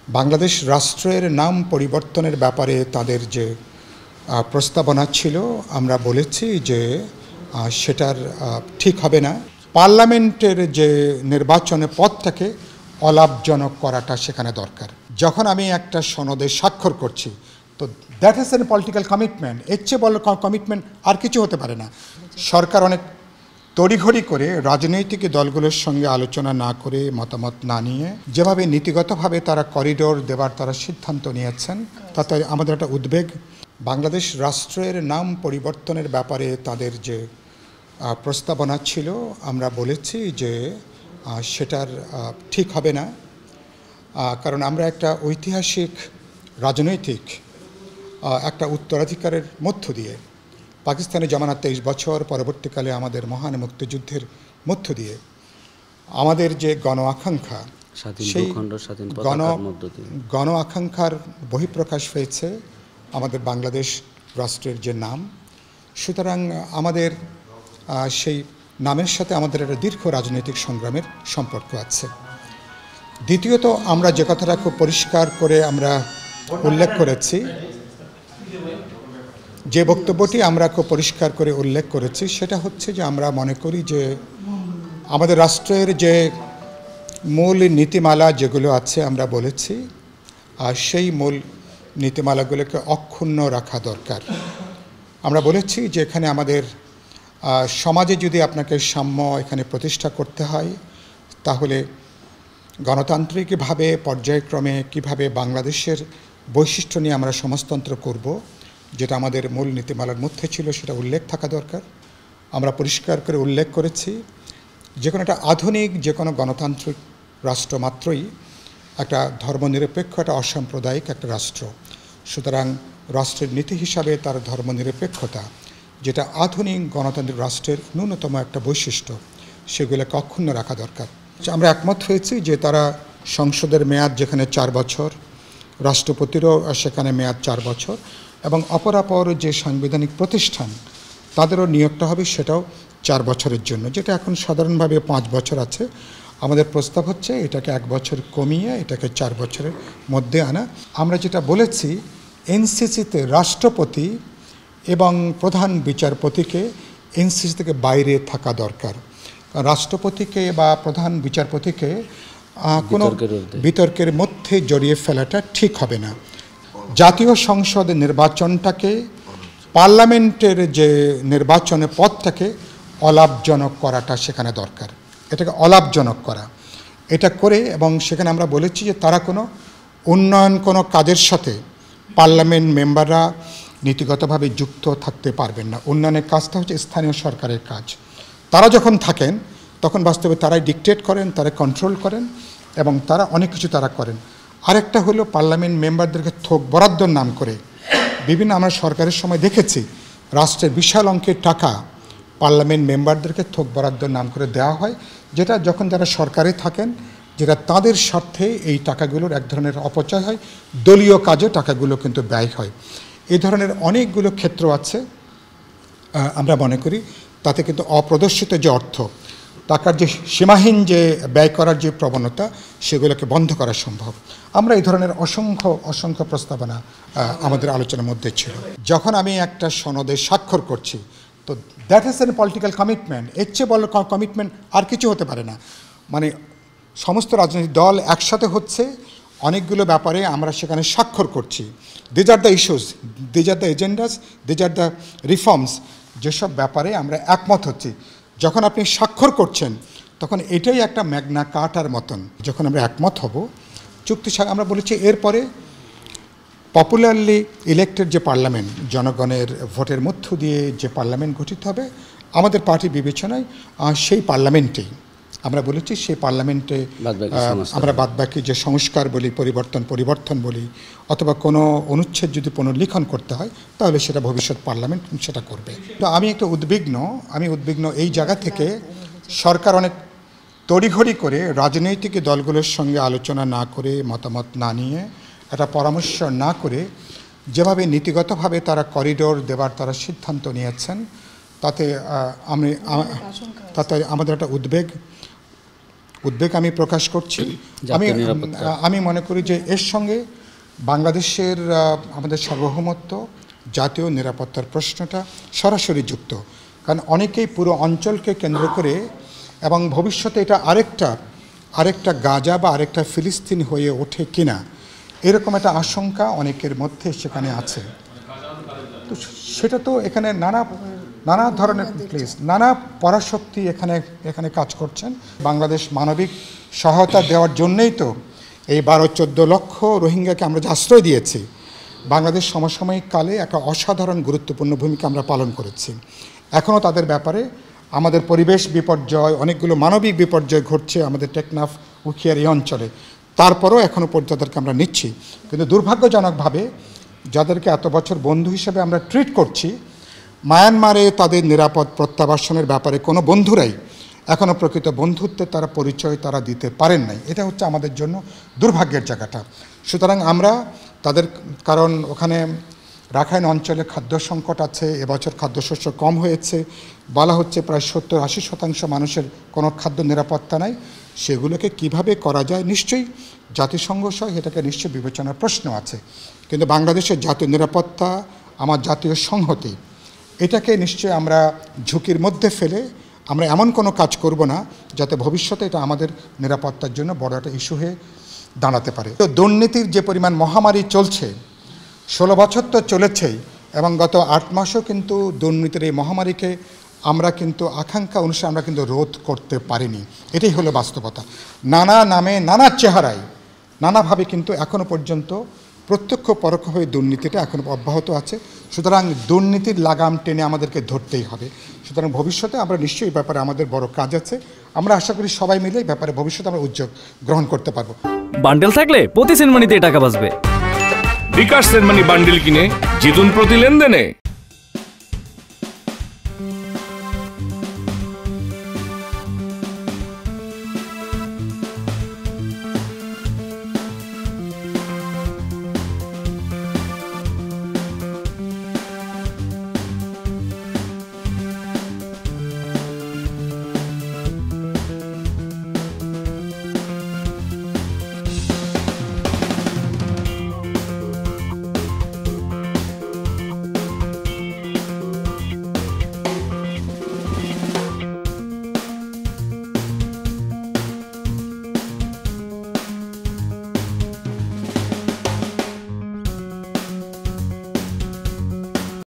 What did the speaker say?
বাংলাদেশ রাষ্ট্রের নাম পরিবর্তনের ব্যাপারে তাদের যে প্রস্তাবনা ছিল আমরা বলেছি যে সেটার ঠিক হবে না। পার্লামেন্টের যে নির্বাচনের পথটাকে অলাভজনক করাটা সেখানে দরকার। যখন আমি একটা সনদে স্বাক্ষর করছি তো that is an political commitment, এর চেয়ে বড় কমিটমেন্ট আর কিছু হতে পারে না। সরকার অনেক তড়িঘড়ি করে রাজনৈতিক দলগুলোর সঙ্গে আলোচনা না করে মতামত না নিয়ে যেভাবে নীতিগতভাবে তারা করিডোর দেবার তারা সিদ্ধান্ত নিয়েছেন তাতে আমাদের একটা উদ্বেগ। বাংলাদেশ রাষ্ট্রের নাম পরিবর্তনের ব্যাপারে তাদের যে প্রস্তাবনা ছিল আমরা বলেছি যে সেটার ঠিক হবে না, কারণ আমরা একটা ঐতিহাসিক রাজনৈতিক একটা উত্তরাধিকারের মধ্য দিয়ে পাকিস্তানের জমানা 23 বছর, পরবর্তীকালে আমাদের মহান মুক্তিযুদ্ধের মধ্য দিয়ে আমাদের যে গণ আকাঙ্ক্ষা, সেই গণ আকাঙ্ক্ষার বহিঃপ্রকাশ হয়েছে আমাদের বাংলাদেশ রাষ্ট্রের যে নাম। সুতরাং আমাদের সেই নামের সাথে আমাদের একটা দীর্ঘ রাজনৈতিক সংগ্রামের সম্পর্ক আছে। দ্বিতীয়ত আমরা যে কথাটা খুব পরিষ্কার করে আমরা উল্লেখ করেছি, যে বক্তব্যটি আমরা খুব পরিষ্কার করে উল্লেখ করেছি সেটা হচ্ছে যে আমরা মনে করি যে আমাদের রাষ্ট্রের যে মূল নীতিমালা যেগুলো আছে আমরা বলেছি আর সেই মূল নীতিমালাগুলোকে অক্ষুণ্ণ রাখা দরকার। আমরা বলেছি যে এখানে আমাদের সমাজে যদি আপনাকে সাম্য এখানে প্রতিষ্ঠা করতে হয় তাহলে গণতান্ত্রিকভাবে পর্যায়ক্রমে কিভাবে বাংলাদেশের বৈশিষ্ট্য নিয়ে আমরা সমাজতন্ত্র করব, যেটা আমাদের মূল নীতিমালার মধ্যে ছিল, সেটা উল্লেখ থাকা দরকার। আমরা পরিষ্কার করে উল্লেখ করেছি যে কোনো একটা আধুনিক যে কোনো গণতান্ত্রিক রাষ্ট্র মাত্রই একটা ধর্মনিরপেক্ষ, একটা অসাম্প্রদায়িক একটা রাষ্ট্র। সুতরাং রাষ্ট্রের নীতি হিসাবে তার ধর্মনিরপেক্ষতা, যেটা আধুনিক গণতান্ত্রিক রাষ্ট্রের ন্যূনতম একটা বৈশিষ্ট্য, সেগুলোকে অক্ষুণ্ণ রাখা দরকার। আমরা একমত হয়েছি যে তারা সংসদের মেয়াদ যেখানে 4 বছর, রাষ্ট্রপতিরও সেখানে মেয়াদ 4 বছর, এবং অপরাপর যে সাংবিধানিক প্রতিষ্ঠান তাদেরও নিয়োগটা হবে সেটাও 4 বছরের জন্য, যেটা এখন সাধারণভাবে 5 বছর আছে। আমাদের প্রস্তাব হচ্ছে এটাকে 1 বছর কমিয়ে এটাকে 4 বছরের মধ্যে আনা। আমরা যেটা বলেছি এনসিসিতে রাষ্ট্রপতি এবং প্রধান বিচারপতিকে এনসিসি থেকে বাইরে থাকা দরকার। রাষ্ট্রপতিকে বা প্রধান বিচারপতিকে কোনো বিতর্কের মধ্যে জড়িয়ে ফেলাটা ঠিক হবে না। জাতীয় সংসদ নির্বাচনটাকে, পার্লামেন্টের যে নির্বাচনের পথটাকে অলাভজনক করাটা সেখানে দরকার। এটাকে অলাভজনক করা, এটা করে, এবং সেখানে আমরা বলেছি যে তারা কোনো উন্নয়ন কোনো কাজের সাথে পার্লামেন্ট মেম্বাররা নীতিগতভাবে যুক্ত থাকতে পারবেন না। উন্নয়নের কাজটা হচ্ছে স্থানীয় সরকারের কাজ। তারা যখন থাকেন তখন বাস্তবে তারাই ডিকটেট করেন, তারা কন্ট্রোল করেন এবং তারা অনেক কিছু তারা করেন। আরেকটা হলো পার্লামেন্ট মেম্বারদেরকে থোক বরাদ্দর নাম করে বিভিন্ন, আমরা সরকারের সময় দেখেছি রাষ্ট্রের বিশাল অঙ্কের টাকা পার্লামেন্ট মেম্বারদেরকে থোক বরাদ্দর নাম করে দেওয়া হয়, যেটা যখন যারা সরকারে থাকেন, যেটা তাদের স্বার্থে এই টাকাগুলোর এক ধরনের অপচয় হয়, দলীয় কাজে টাকাগুলো কিন্তু ব্যয় হয়। এই ধরনের অনেকগুলো ক্ষেত্র আছে আমরা মনে করি, তাতে কিন্তু অপ্রদর্শিত যে অর্থ, টাকার যে সীমাহীন যে ব্যয় করার যে প্রবণতা, সেগুলোকে বন্ধ করা সম্ভব। আমরা এই ধরনের অসংখ্য প্রস্তাবনা আমাদের আলোচনার মধ্যে ছিল। যখন আমি একটা সনদে স্বাক্ষর করছি তো that is an political commitment, এর চেয়ে বড় কমিটমেন্ট আর কিছু হতে পারে না। মানে সমস্ত রাজনৈতিক দল একসাথে হচ্ছে, অনেকগুলো ব্যাপারে আমরা সেখানে স্বাক্ষর করছি। These are the issues, these are the agendas, these are the reforms, যেসব ব্যাপারে আমরা একমত হচ্ছি। যখন আপনি স্বাক্ষর করছেন তখন এটাই একটা ম্যাগনা কার্টার মতন। যখন আমরা একমত হব চুক্তি, আমরা বলেছি এরপরে পপুলারলি ইলেক্টেড যে পার্লামেন্ট, জনগণের ভোটের মধ্য দিয়ে যে পার্লামেন্ট গঠিত হবে, আমাদের পার্টি বিবেচনায় সেই পার্লামেন্টেই আমরা বলেছি, সেই পার্লামেন্টে আমরা বাদবাকি যে সংস্কার বলি, পরিবর্তন বলি, অথবা কোনো অনুচ্ছেদ যদি পুনর্লিখন করতে হয় তাহলে সেটা ভবিষ্যৎ পার্লামেন্ট সেটা করবে। তো আমি উদ্বিগ্ন এই জায়গা থেকে সরকার অনেক তড়িঘড়ি করে রাজনৈতিক দলগুলোর সঙ্গে আলোচনা না করে, মতামত না নিয়ে, একটা পরামর্শ না করে যেভাবে নীতিগতভাবে তারা করিডোর দেবার তারা সিদ্ধান্ত নিয়েছেন তাতে আমাদের একটা উদ্বেগ আমি প্রকাশ করছি। আমি মনে করি যে এর সঙ্গে বাংলাদেশের আমাদের সার্বভৌমত্ব, জাতীয় নিরাপত্তার প্রশ্নটা সরাসরি যুক্ত। কারণ অনেকেই পুরো অঞ্চলকে কেন্দ্র করে এবং ভবিষ্যতে এটা আরেকটা গাজা বা আরেকটা ফিলিস্তিন হয়ে ওঠে কিনা এরকম একটা আশঙ্কা অনেকের মধ্যে সেখানে আছে। তো সেটা তো এখানে নানা ধরনের নানা পরাশক্তি এখানে কাজ করছেন। বাংলাদেশ মানবিক সহায়তা দেওয়ার জন্যই তো এই 12-14 লক্ষ রোহিঙ্গাকে আমরা যে আশ্রয় দিয়েছি। বাংলাদেশ সমসাময়িক কালে একটা অসাধারণ গুরুত্বপূর্ণ ভূমিকা আমরা পালন করেছি। এখনও তাদের ব্যাপারে আমাদের পরিবেশ বিপর্যয়, অনেকগুলো মানবিক বিপর্যয় ঘটছে আমাদের টেকনাফ, উখিয়ার এই অঞ্চলে। তারপরেও এখনও পর্যন্ত তাদেরকে আমরা নিচ্ছি। কিন্তু দুর্ভাগ্যজনকভাবে যাদেরকে এত বছর বন্ধু হিসেবে আমরা ট্রিট করছি, মায়ানমারে তাদের নিরাপদ প্রত্যাবাসনের ব্যাপারে কোনো বন্ধুরাই এখনও প্রকৃত বন্ধুত্বের তারা পরিচয় তারা দিতে পারেন নাই। এটা হচ্ছে আমাদের জন্য দুর্ভাগ্যের জায়গাটা। সুতরাং আমরা তাদের, কারণ ওখানে রাখাইন অঞ্চলে খাদ্য সংকট আছে, এবছর খাদ্যশস্য কম হয়েছে, বলা হচ্ছে প্রায় 70-80% মানুষের কোনো খাদ্য নিরাপত্তা নাই। সেগুলোকে কিভাবে করা যায়, নিশ্চয়ই জাতিসংঘ সহ এটাকে নিশ্চয়ই বিবেচনার প্রশ্ন আছে। কিন্তু বাংলাদেশের জাতীয় নিরাপত্তা, আমার জাতীয় সংহতি, এটাকে নিশ্চয়ই আমরা ঝুঁকির মধ্যে ফেলে আমরা এমন কোনো কাজ করব না যাতে ভবিষ্যতে এটা আমাদের নিরাপত্তার জন্য বড় একটা ইস্যু হয়ে দাঁড়াতে পারে। তো দুর্নীতির যে পরিমাণ মহামারী চলছে, 16 বছর তো চলেছেই, এবং গত 8 মাসও কিন্তু দুর্নীতির এই মহামারীকে আমরা কিন্তু আকাঙ্ক্ষা অনুসারে আমরা কিন্তু রোধ করতে পারিনি। এটাই হলো বাস্তবতা। নানা নামে, নানা চেহারায়, নানাভাবে কিন্তু এখনও পর্যন্ত প্রত্যক্ষ পরোক্ষভাবে দুর্নীতিটা এখন অব্যাহত আছে। সুতরাং দুর্নীতির লাগাম টেনে আমাদেরকে ধরতেই হবে। সুতরাং ভবিষ্যতে আমরা নিশ্চয়ই এই ব্যাপারে আমাদের বড় কাজ আছে। আমরা আশা করি সবাই মিলে এই ব্যাপারে ভবিষ্যতে আমরা উদ্যোগ গ্রহণ করতে পারবো। বান্ডেল থাকলে প্রতি সেনমানিতে টাকা বাঁচবে। বিকাশ সেনমানি বান্ডেল কিনে জিতুন প্রতি লেনদেনে।